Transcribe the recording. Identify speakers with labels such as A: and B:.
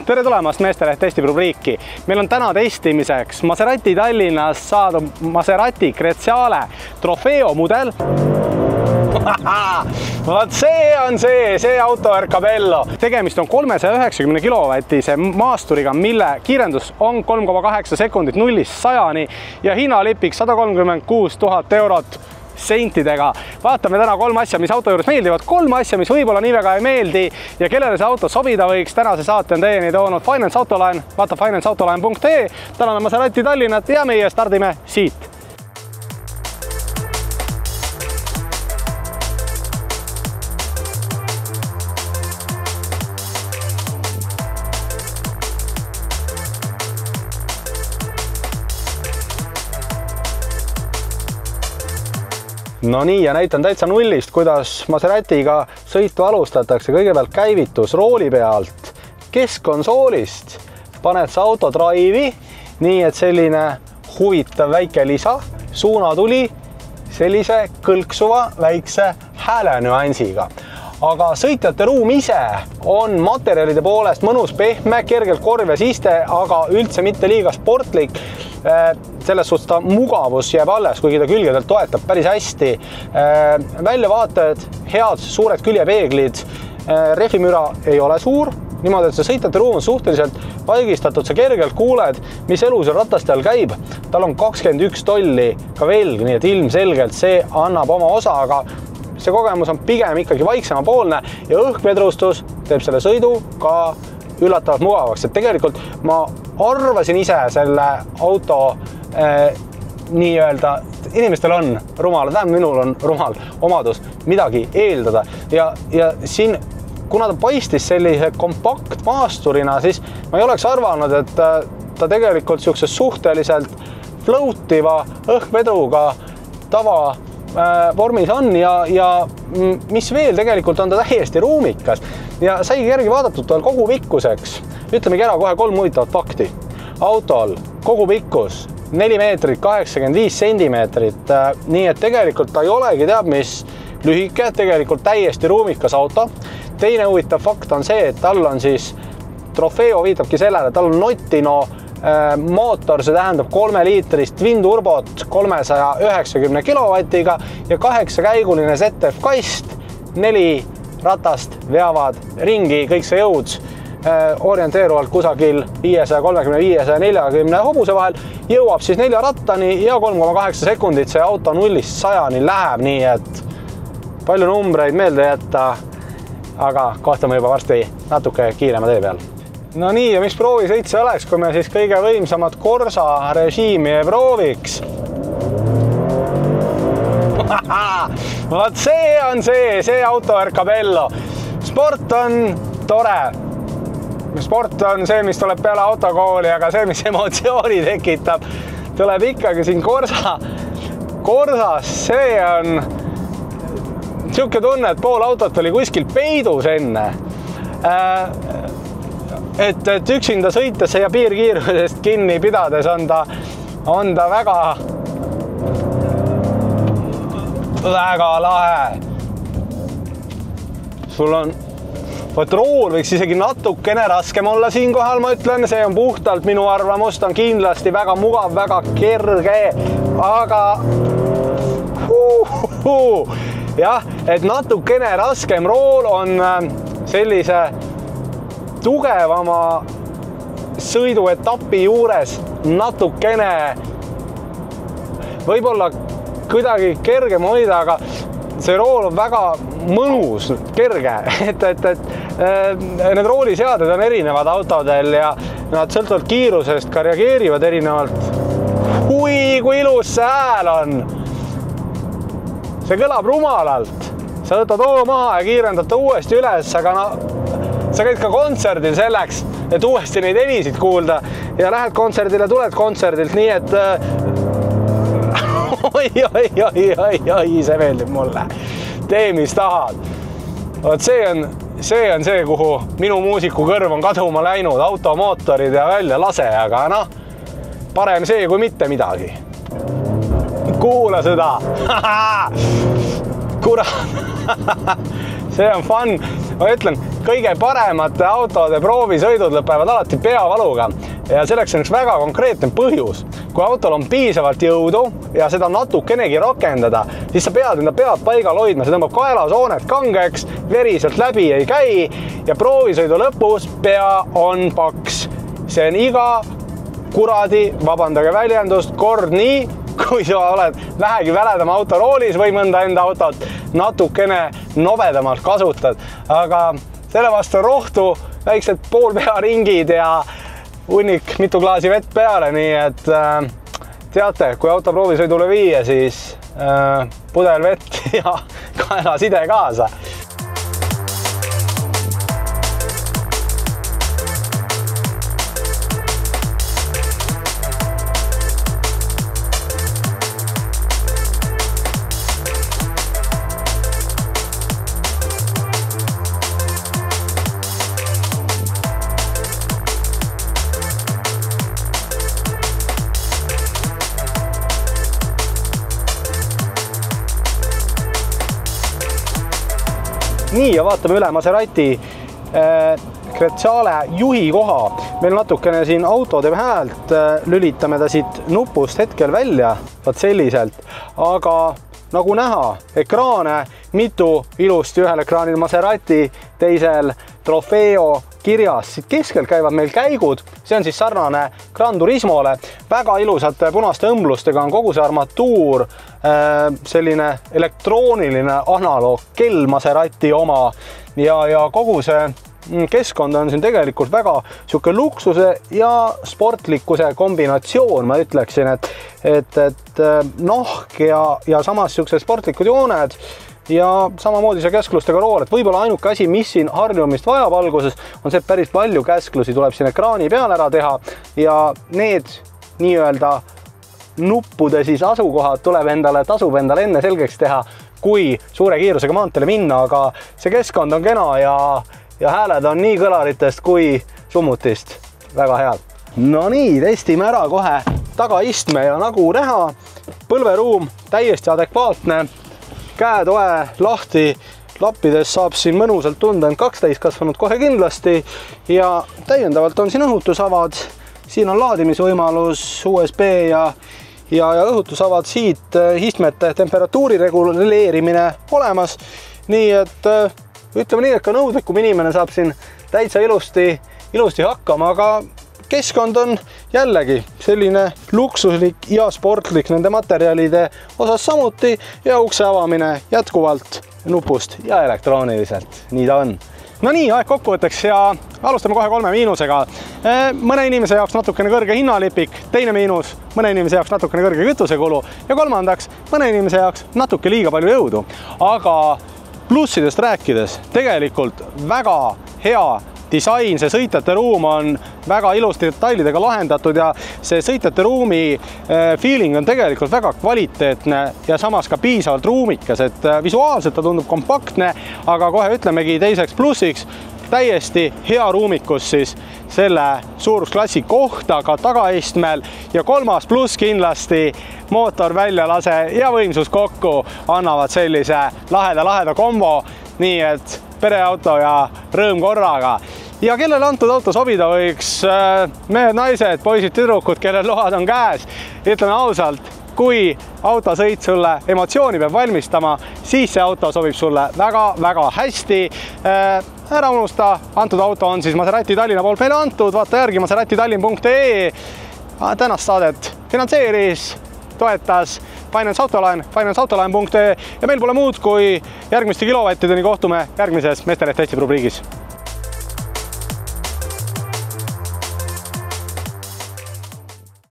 A: Tere tulemast Meesteleht testib rubriiki. Meil on täna testimiseks Maserati Tallinnas saadud Maserati Creziale Trofeo mudel. Vaat see on see auto Ercabello. Tegemist on 390 kilovatise maasturiga, mille kiirendus on 3,8 sekundit 0-100 ja hinnalipik 136 000 eurot sentidega. Vaatame täna 3 asja, mis auto juures meeldivad, 3 asja, mis võib-olla nii väga ei meeldi ja kellele see auto sobida võiks. Tänase saate on teieni toonud Finance Autoline, vaata financeautoline.ee. Tänane Maserati Tallinnat ja meie stardime siit. No nii, ja näitan täitsa nullist, kuidas Maseratiga sõitu alustatakse. Kõigepealt käivitus rooli pealt, keskkonsoolist paned sa auto drive'i, nii et selline huvitav väike lisa, suunatuli sellise kõlksuva väikse häälenüansiga. Aga sõitjate ruum ise on materjalide poolest mõnus, pehme, kergelt korves iste, aga üldse mitte liiga sportlik. Selles suhtes ta mugavus jääb alles, kuigi ta külgedelt toetab päris hästi. Väljavaated, head suured küljepeeglid, rehvimüra ei ole suur, niimoodi, et see sõitjate ruum on suhteliselt paigistatud, sa kergelt kuuled, mis elu seal ratastel käib. Tal on 21 tolli ka velg, nii et ilmselgelt see annab oma osa, aga see kogemus on pigem ikkagi vaiksema poolne ja õhkvedrustus teeb selle sõidu ka üllatavalt mugavaks, et tegelikult ma arvasin ise selle auto nii-öelda, inimestel on rumal, minul on rumal omadus midagi eeldada ja siin, kuna ta paistis sellise kompaktmaasturina, siis ma ei oleks arvanud, et ta tegelikult siukse suhteliselt floativa õhkvedruga tava vormis on ja mis veel, tegelikult on ta täiesti ruumikas ja saigi järgi vaadatud tal kogu pikkuseks. Ütlemegi ära kohe 3 huvitavat fakti. Autol kogu pikkus 4 meetrit 85 sentimeetrit, nii et tegelikult ta ei olegi teab mis lühike, tegelikult täiesti ruumikas auto. Teine huvitav fakt on see, et tal on siis Trofeo viitabki sellele, tal on Notino mootor, see tähendab 3-liitrist twin-turbot 390 kilovatiga ja 8-käiguline ZF kast, 4 ratast veavad ringi, kõik see jõud orienteeruvalt kusagil 530-540 hobuse vahel, jõuab siis 4 rattani ja 3,8 sekundit see auto 0-100 läheb, nii et palju numbreid meelde jätta, aga kohtume juba varsti natuke kiirema tee peal. No nii, ja mis proovisõit see oleks, kui me siis kõige võimsamat Corsa režiimi ei prooviks? Vaat see on see auto Ercabello. Sport on tore. Sport on see, mis tuleb peale autokooli, aga see, mis emotsiooni tekitab, tuleb ikkagi siin Corsas. See on siuke tunne, et pool autot oli kuskil peidus enne. Et üksinda sõitesse ja piirkiirusest kinni pidades on ta väga lahe. Sul on, võt rool võiks isegi natukene raskem olla siinkohal, ma ütlen, see on puhtalt minu arvamust, on kindlasti väga mugav, väga kerge, aga jah, et natukene raskem rool on sellise tugevama sõiduetapi juures natukene võib-olla kuidagi kergem hoida, aga see rool on väga mõnus, kerge, et need rooliseaded on erinevad autodel ja nad sõltuvalt kiirusest ka reageerivad erinevalt. Kui ilus see hääl on! See kõlab rumalalt. Sa võtad maha ja kiirendad ta uuesti üles, aga sa käid ka kontserdil selleks, et uuesti neid helisid kuulda ja lähed kontserdile, tuled kontserdilt, nii et oi, see meeldib mulle. Tee, mis tahad. See on see, kuhu minu muusiku kõrv on kaduma läinud, automootorid ja välja lase, aga parem see kui mitte midagi. Kuula seda. Kurat. See on fun. Ma ütlen, kõige paremate autode proovisõidud lõpevad alati peavaluga ja selleks on üks väga konkreetne põhjus. Kui autol on piisavalt jõudu ja seda natukenegi rakendada, siis sa pead enda pead paigal hoidma, see tõmbab kaelasoonet kangeks, veri sealt läbi ei käi ja proovisõidu lõpus pea on paks. See on iga kuradi, vabandage väljendust, kord nii, kui sa oled vähegi väledama autoroolis või mõnda enda autot natukene nobedamalt kasutad. Aga selle vastu rohtu väiksed poolpearingid ja hunnik mitu klaasi vett peale, nii et teate, kui auto proovisõidule viia, siis pudel vett ja kaelaside kaasa. Nii, ja vaatame üle Maserati Grecale juhi koha. Meil natukene siin auto teeb häält, lülitame ta siit nupust hetkel välja, vaat selliselt. Aga nagu näha, ekraane, mitu ilusti ühel ekraanil Maserati, teisel Trofeo kirjas. Siit keskelt käivad meil käigud, see on siis sarnane Gran Turismole. Väga ilusate punaste õmblustega on kogu see armatuur, selline elektrooniline analoog kell Maserati oma ja kogu see keskkond on siin tegelikult väga siuke luksuse ja sportlikkuse kombinatsioon, ma ütleksin, et nahk ja samas siukse sportlikud jooned ja samamoodi see käsklustega rool, et võib-olla ainuke asi, mis siin harjumist vajab alguses, on see, et päris palju käsklusi tuleb siin ekraani peal ära teha ja need nii-öelda nuppude siis asukohad tasub endale enne selgeks teha, kui suure kiirusega maanteele minna, aga see keskkond on kena ja hääled on nii kõlaritest kui summutist väga head. No nii, testime ära kohe tagaistme ja nagu näha, põlveruum täiesti adekvaatne, käetoe lahti, lappides saab siin mõnusalt tunda end 12 kasvanud kohe kindlasti ja täiendavalt on siin õhutusavad, siin on laadimisvõimalus, USB ja õhutusavad siit, istmete temperatuuri reguleerimine olemas, nii et ütleme nii, et ka nõudlikum inimene saab siin täitsa ilusti hakkama, aga keskkond on jällegi selline luksuslik ja sportlik nende materjalide osas samuti ja ukse avamine jätkuvalt nupust ja elektrooniliselt. Nii ta on. No nii, aeg kokkuvõtteks ja alustame kohe 3 miinusega. Mõne inimese jaoks natukene kõrge hinnalipik, teine miinus, mõne inimese jaoks natukene kõrge kütusekulu ja kolmandaks, mõne inimese jaoks natuke liiga palju jõudu. Aga plussidest rääkides, tegelikult väga hea disain, see sõitjate ruum on väga ilusti detailidega lahendatud ja see sõitjate ruumi feeling on tegelikult väga kvaliteetne ja samas ka piisavalt ruumikas, et visuaalselt ta tundub kompaktne, aga kohe ütlemegi teiseks plussiks, täiesti hea ruumikus siis selle suurusklassi kohta ka tagaistmel ja kolmas pluss kindlasti mootor väljalase ja võimsus kokku annavad sellise laheda kombo, nii et pereauto ja rõõm korraga. Ja kellele antud auto sobida võiks, mehed, naised, poisid, tüdrukud, kellel load on käes, ütleme ausalt, kui autosõit sulle emotsiooni peab valmistama, siis see auto sobib sulle väga hästi. Ära unusta, antud auto on siis Maserati Tallinna poolt meile antud, vaata järgi maseratitallinn.ee. Tänast saadet finantseeris, toetas Finance Autoline, financeautoline.ee ja meil pole muud kui järgmiste kilovattideni kohtume järgmises Mesterehv testib rubriigis.